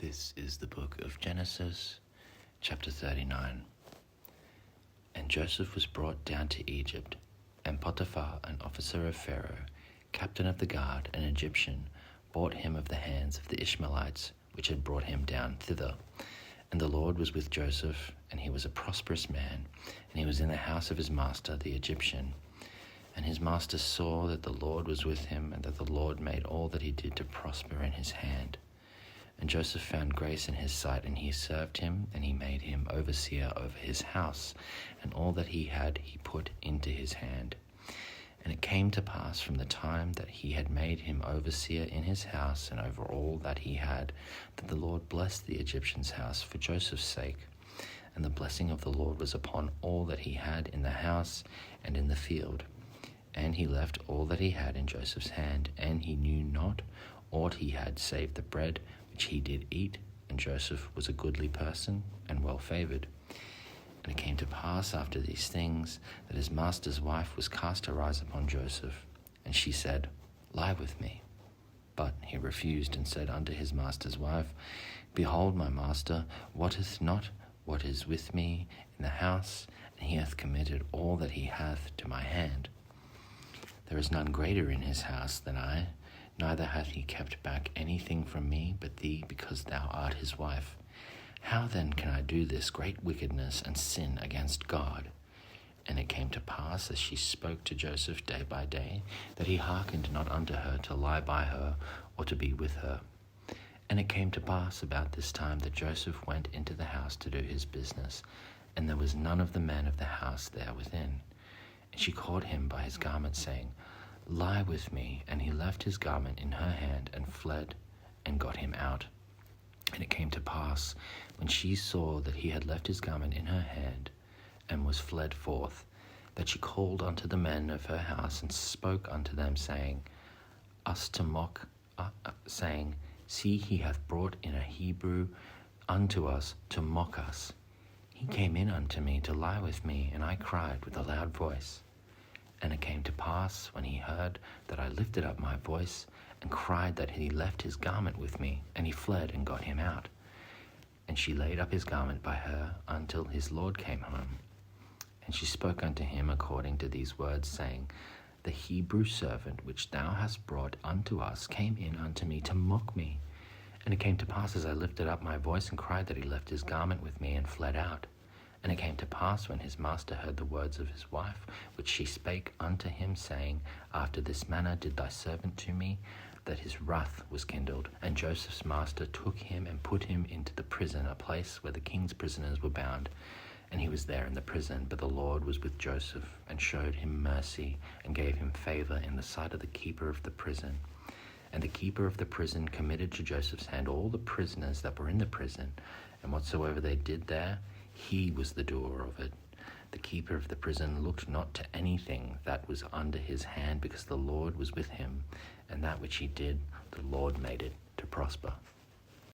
This is the book of Genesis, chapter 39. And Joseph was brought down to Egypt, and Potiphar, an officer of Pharaoh, captain of the guard, an Egyptian, bought him of the hands of the Ishmaelites, which had brought him down thither. And the Lord was with Joseph, and he was a prosperous man, and he was in the house of his master, the Egyptian. And his master saw that the Lord was with him, and that the Lord made all that he did to prosper in his hand. And Joseph found grace in his sight, and he served him, and he made him overseer over his house, and all that he had he put into his hand. And it came to pass from the time that he had made him overseer in his house and over all that he had, that the Lord blessed the Egyptian's house for Joseph's sake. And the blessing of the Lord was upon all that he had in the house and in the field. And he left all that he had in Joseph's hand, and he knew not aught he had save the bread which he did eat. And Joseph was a goodly person and well favoured. And it came to pass after these things that his master's wife was cast her eyes upon Joseph, and she said, Lie with me. But he refused, and said unto his master's wife, Behold, my master wotteth not what is with me in the house, and he hath committed all that he hath to my hand. There is none greater in his house than I, neither hath he kept back anything from me but thee, because thou art his wife. How then can I do this great wickedness and sin against God? And it came to pass, as she spoke to Joseph day by day, that he hearkened not unto her to lie by her or to be with her. And it came to pass about this time that Joseph went into the house to do his business, and there was none of the men of the house there within. And she caught him by his garment, saying, Lie with me. And he left his garment in her hand, and fled, and got him out. And it came to pass, when she saw that he had left his garment in her hand, and was fled forth, that she called unto the men of her house, and spoke unto them, saying, See, he hath brought in a Hebrew unto us to mock us. He came in unto me to lie with me, and I cried with a loud voice. And it came to pass, when he heard, that I lifted up my voice, and cried, that he left his garment with me, and he fled and got him out. And she laid up his garment by her until his lord came home. And she spoke unto him according to these words, saying, The Hebrew servant which thou hast brought unto us came in unto me to mock me. And it came to pass, as I lifted up my voice and cried, that he left his garment with me and fled out. And it came to pass, when his master heard the words of his wife, which she spake unto him, saying, After this manner did thy servant to me, that his wrath was kindled. And Joseph's master took him and put him into the prison, a place where the king's prisoners were bound. And he was there in the prison, but the Lord was with Joseph, and showed him mercy, and gave him favour in the sight of the keeper of the prison. And the keeper of the prison committed to Joseph's hand all the prisoners that were in the prison, and whatsoever they did there, he was the doer of it. The keeper of the prison looked not to anything that was under his hand, because the Lord was with him, and that which he did, the Lord made it to prosper.